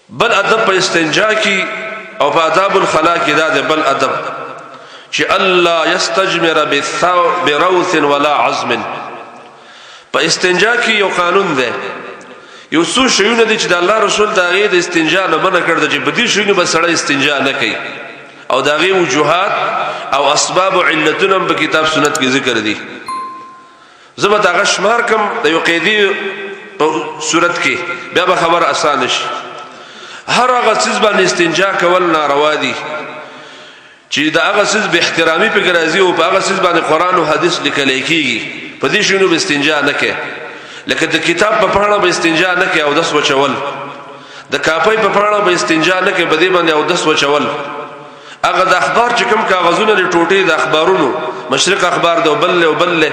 بل ادب په استنجا کې او په آداب الخلا کې دا ده بل ادب چې الله یستجمر بروث ولا عظم. په استنجا کې یو قانون ده، یو څو شیونه دي چې د الله رسول دا غي د استنجا نه منع کړل چې په دې شیونه به سړی استنجا نه کوي، او دا غي وجوهات او اسباب او علتونه په کتاب سنت کې ذکر دي. زبر دا غشمار کم د یو قیدی په صورت کې بیا به خبر آسان شي. هر هغه څه باندې استنجا کول ناروا دي چې دا هغه څه به احترامي په ګرځي او په هغه څه باندې قران او حديث لیکل کېږي، په دې شنو به استنجا نه کوي. لکه د کتاب په پاڼه به استنجا نه کوي او د سوچول، د کاپۍ په پاڼه به استنجا نه کوي په دې باندې او د سوچول. هغه د اخبار چې کوم کاغذونه لري ټوټې د اخبارونو مشرق اخبار د وبل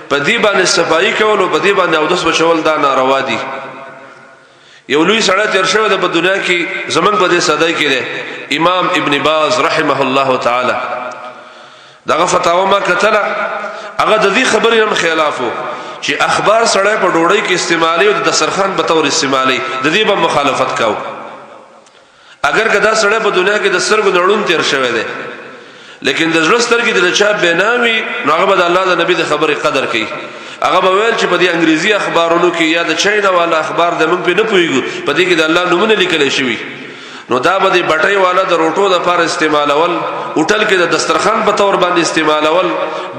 په دې باندې صفائی کول او په دې باندې او د سوچول دا ناروا دي. یو لوی سړی تیر شوی د په دنیا کې زمون په دې صدای کې ده امام ابن باز رحمه الله تعالی، دغه فتاوا ما کتله، هغه د دې خبرې هم خلافو چې اخبار سړی په ډوړی کې استعمالي او د دسترخوان په تور استعمالي، د دې به مخالفت کاو. اگر کدا سړی په دنیا کې د سترګو نړون تیر شوی ده لیکن د زړه سترګې د چا بنامي، نو هغه به الله د نبی د خبرې قدر کوي. هغه به ویل چې په دې انګریزي اخبارونو کې یا د چاینا والا اخبار د موږ په نه پويګو، په دې کې د الله نومونه لیکل شوی، نو دا به د بټۍ والا د روټو د لپاره استعمالول، هوټل کې د دسترخوان په تور باندې استعمالول،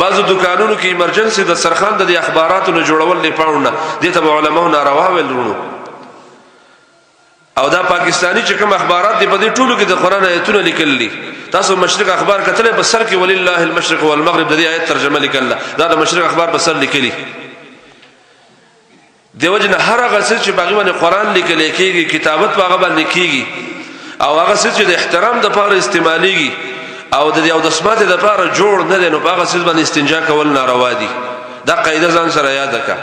بعضو دکانونو کې ایمرجنسي د دسترخوان د اخباراتو نه جوړول نه پاونه، دې ته علماء ناروا ویل ورونو. او دا پاکستانی چې کوم اخبارات دی په دې ټولو کې د قران آیتونه لیکل دي. تاسو مشرق اخبار کتلې په سر کې ولله المشرق والمغرب د دې آیت ترجمه لیکل، دا د مشرق اخبار په سر لیکلي. دیو جن هر هغه څه چې باغی باندې قران لیکل کېږي، کتابت په هغه باندې کېږي، او هغه څه چې د احترام د لپاره استعماليږي او د یو د سمات د لپاره جوړ نه دي، نو هغه څه باندې استنجا کول ناروا دي. دا قاعده ځان سره یاد کړه.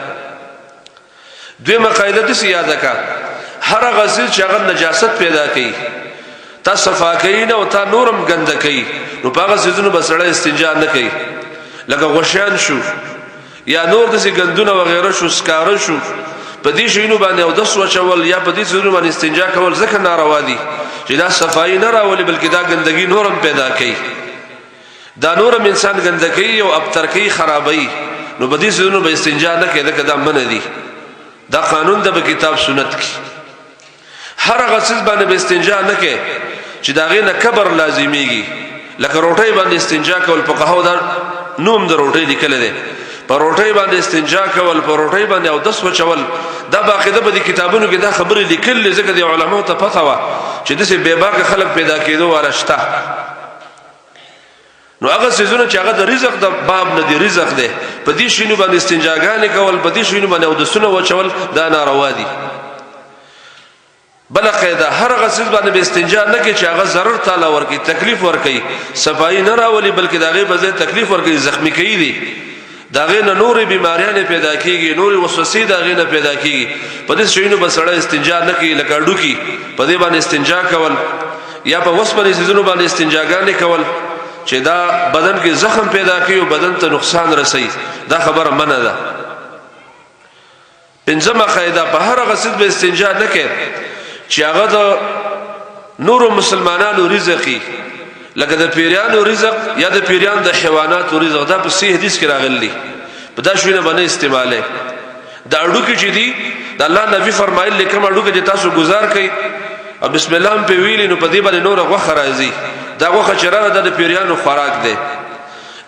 دویمه قاعده دې یاد کړه، هر هغه څه چې هغه نجاست پیدا کوي، تا صفا کوي نه او تا نورم ګنده کوي، نو په هغه څه به سړی استنجا نه کوي. لکه غشان شو یا نور د ګندونه وغیرہ شو، سکاره شو، په دې شینو باندې او د سوچول یا په دې څه باندې استنجا کول ځکه ناروا دي چې دا صفائی نه راولي، بلکې دا ګندګي نورم پیدا کوي، دا نورم انسان ګندګي او ابتر کوي، خرابوي، نو په دې څه به استنجا نه کوي، دا منع دي. دا قانون د کتاب سنت کې. هر هغه څه باندې به استنجا نه کوي چې دا غینه کبر لازمیږي، لکه روټي باندې استنجا کول په قهوه دا نوم د روټي لیکل دي، په روټي باندې استنجا کول، په روټي باندې او د سوچول، دا باقاعده په کتابونو کې دا خبرې لیکل، ځکه د علماو ته پته و چې د څه بېباکه خلک پیدا کېدو ورشته. نو هغه سيزونه چې هغه د رزق د باب نه دی، رزق دی، په دې شینو باندې استنجاګانې کول، په دې شینو باندې او د سونه وچول، دا ناروا دي. بل قاعده هر هغه څه باندې به استنجا نه کوي چې هغه ضرر تعالی ورکی، تکلیف ورکی، صفائی نه راولي، بلکې داغه به ځای تکلیف ورکی، زخمی کوي دي، داغه نه نورې بیماریاں پیدا کیږي، نورې وسوسې داغه نه پیدا کیږي. په دې شینو به سړی استنجا نه کوي، لکه ډوکی په دې باندې استنجا کول یا په وسمنې سيزونو باندې استنجاګانې کول چې دا بدن کې زخم پیدا کوي او بدن ته نقصان رسي، دا خبره منع ده. پنځمه قاعده په هر هغه څه به استنجا نه کوي چې هغه د نور مسلمانانو رزقي، لکه د پیرانو رزق یا د پیران د حیواناتو رزق، دا په صحیح حدیث کې راغلی، په دا شوینه باندې استعماله. دا اډو کې چې دي د الله نبی فرمایلی کوم اډو کې تاسو گزار کړئ او بسم الله په ویلی، نو په دې باندې نور غوخه راځي، دا غوخه چرانه د پیرانو خوراک دی.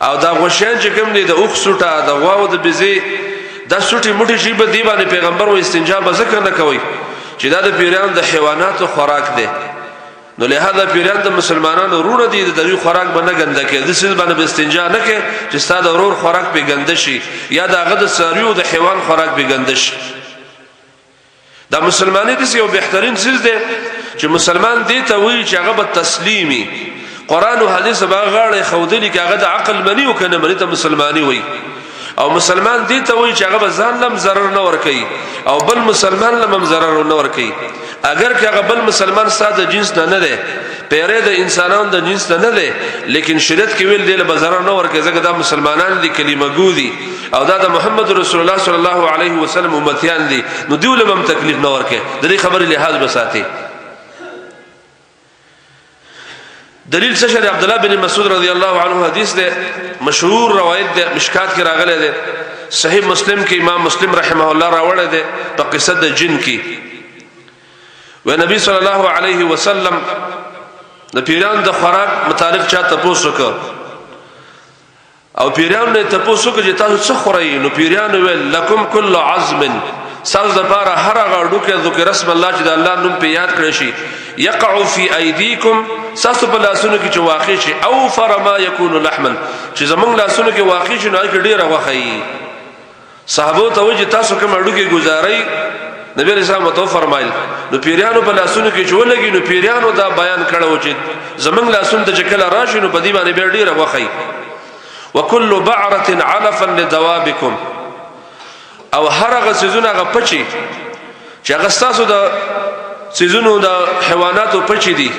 او دا غوشان چې کوم دی د اوخ سوټه، د غواو د بيزي، دا سوټي موټي شي په دې باندې پیغمبر و استنجا به ذکر نه کوي چې دا د پیران د حیواناتو خوراک دی. نو لہذا پیران د مسلمانانو رونه دي، د دوی خوراک باندې ګنده کې، د سیس باندې استنجا نه کې چې ستاسو د ورور خوراک په ګنده شي یا د هغه د ساریو د حیوان خوراک په ګنده شي. دا مسلمانۍ د یو بهترین سیس دی چې مسلمان دی ته وایي چې هغه به تسلیمي، قران او حدیث به غاړه خودلی کې هغه د عقل منی او کنه منی ته مسلمانی وایي. او مسلمان دی ته وایي چې هغه ځان لم ضرر نه ور کوي او بل مسلمان لم ضرر نه ور کوي. اگر که هغه بل مسلمان ساده جنس نه دی، پیره د انسانانو د جنس نه دی، لیکن شریعت کې ویل دی له ضرر نه ور کوي، ځکه دا مسلمانان دي، کلمه ګو دي، او دا د محمد رسول الله صلی الله علیه وسلم امتیان دي، نو دیول هم تکلیف نه ورکه. د دې خبرې لحاظ بساتي. دلیل څه شری عبد الله بن مسعود رضی الله عنه حدیث ده مشهور روایت ده مشکات کې راغله ده صحیح مسلم کې امام مسلم رحمه الله راوړی ده په قصه د جن کې و نبی صلی الله علیه وسلم د پیران د خوراک متعلق چا تاسو وکړه او پیران نه تاسو وکړه چې تاسو څه خورئ نو پیران ویل لکم کل عظم ساز د بار هر غړو کې ذکر اسم الله چې د الله نوم په یاد کړی شي يقع في ايديكم ساسو په لاسونو کې چې واقع شي او فرما يكون لحما چې زمونږ لاسونو کې واقع شي نو کې ډیره وخی صحابه ته وځي تاسو کوم اډو کې گزاري نبی رسول الله تو فرمایل نو پیرانو په لاسونو کې چې ولګي نو پیرانو دا بیان کړو چې زمونږ لاسونو ته چکل راشي نو په دې باندې ډیره وخی وكل بعره علفا لدوابكم او هرغه سيزونه غپچی چې غستاسو د سيزونو د حیواناتو پچی دي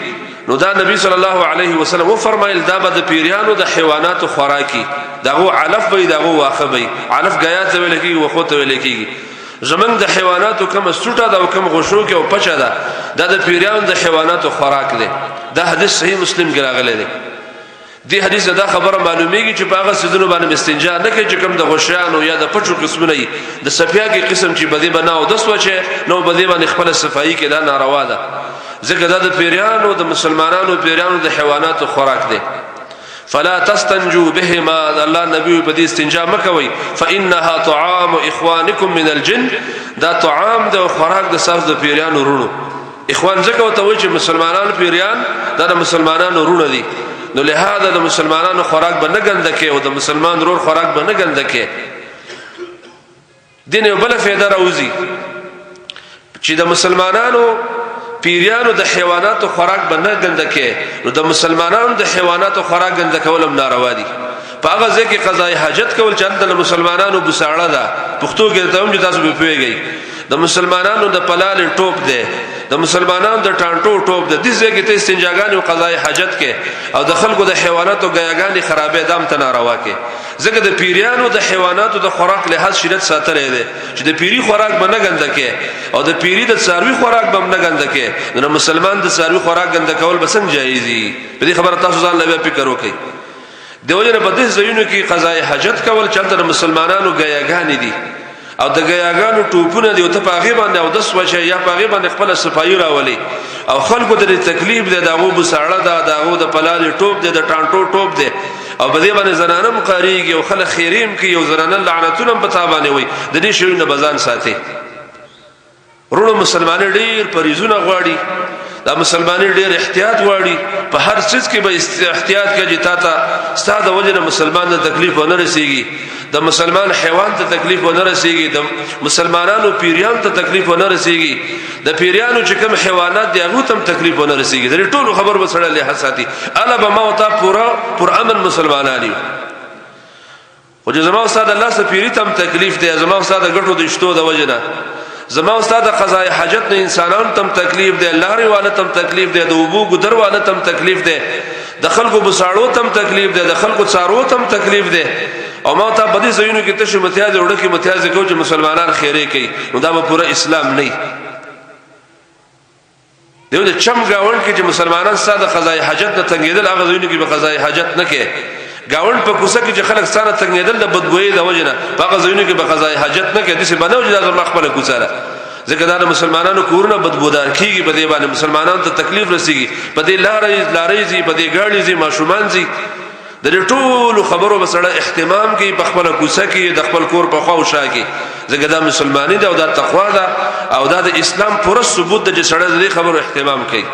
نو دا نبی صلی الله علیه وسلم و فرمایل دا به د پیریانو د حیواناتو خوراکي دغه علف به دغه واخه به علف غیات ویل کیږي وخو ته ویل کیږي زمنګ د حیواناتو کوم سټه دا او کوم غشو کې او پچا ده د پیریانو د حیواناتو خوراک ده دا حدیث صحیح مسلم کې راغلی دی دی حدیث دا خبره معلومیږي چې باغ سيزونو باندې استنجا نه کوي چې کوم د غشیانو یا د پچو قسمونه د سفیاګي قسم چې بدی بناو د سوچه نو بدی باندې خپل صفائی کې دا ناروا ده ځکه دا د پیریانو د مسلمانانو پیریانو د حیواناتو خوراک ده فلا تستنجوا بهما الله نبی په دې استنجا مکوي فانها طعام اخوانکم من الجن دا طعام د خوراک د ساز د پیریانو رونو اخوان ځکه وته وي چې مسلمانانو پیریان دا د مسلمانانو رونه دي نو لهدا د مسلمانانو خوراک به نه ګندکه او د مسلمان رور خوراک به نه ګندکه دین یو بل فائدہ راوځي چې د مسلمانانو پیریانو د حیواناتو خوراک به نه ګندکه نو د مسلمانانو د حیواناتو خوراک ګندکولم ناروا دي په هغه ځکه قضای حاجت کول چې د مسلمانانو بساړه ده پښتو کې ته هم تاسو به پیږئ د مسلمانانو د پلال ټوپ ده د مسلمانانو د ټانټو ټوپ د دې ځای کې ته استنجاګان او قضای حاجت کې او د خلکو د حیواناتو غیاګان خرابې دام ته ناروا کې ځکه د پیریانو د حیواناتو د خوراک لحاظ شریعت ساتلې ده چې د پیری خوراک به نه ګندکه او د پیری د څاروي خوراک به نه ګندکه نو مسلمان د څاروي خوراک ګندکول به څنګه جایز دي په دې خبره تاسو ځان لوي فکر وکړئ دیوژن په دې ځایونو کې قضای حاجت کول چې د مسلمانانو غیاګان دي او د غیاګانو ټوپونه دی او ته پاغي باندې او د سوچ یا پاغي باندې خپل صفایي راولي او خلکو د تکلیف دی دغه بساړه دا دغه د پلال ټوپ دی د ټانټو ټوپ دی او بده باندې زنانه مقاریږي او خلک خیریم کوي او زنانه لعنتونه په تابانه وي د دې شی نه بزان ساتي ورونو مسلمان ډیر پریزونه غواړي دا مسلمان ډیر احتیاط غواړي په هر څه کې به احتیاط کوي تا ته ستاسو د وجه مسلمان ته تکلیف ونه رسیږي د مسلمان حیوان ته تکلیف ونه رسیږي د مسلمانانو پیریان ته تکلیف ونه رسیږي د پیریانو چې کوم حیوانات دی هغه ته تکلیف ونه رسیږي د ټولو خبر وسړه له حساتي الا بما وتا پورا امن مسلمانانی او چې زما استاد الله سپیری تم تکلیف دی زما استاد غټو د شتو د وجه نه زما استاد قضای حاجت نه انسانان تم تکلیف دی لاري والا تم تکلیف دی د وبو ګدر والا تم تکلیف دی د خلکو بساړو تم تکلیف دی د خلکو څارو تم تکلیف دی او ما ته بدی زینو کې تشه متیاز وړه کې متیاز کو چې مسلمانان خیره کوي نو دا به پورا اسلام نه دیو د چم گاون کې چې مسلمانان ساده قضای حاجت نه تنګیدل هغه زینو کې به قضای حاجت نه کوي گاون په کوڅه کې چې خلک ستانه تنګیدل د بدګوئی د وجنه هغه زینو کې به قضای حاجت نه کوي د څه بنو چې د خپل کوڅه را ځکه دا مسلمانانو کورونه بدبودار کیږي په دې باندې مسلمانانو ته تکلیف رسیږي په دې لارې زی په دې ګاړي زی ماشومان زی د ټولو خبرو بسړه اهتمام کوي په خپل کوڅه کې د خپل کور په خوا شا کې ځکه دا مسلمانی ده او دا تقوا ده او دا د اسلام پوره ثبوت ده چې سړی د خبرو اهتمام کوي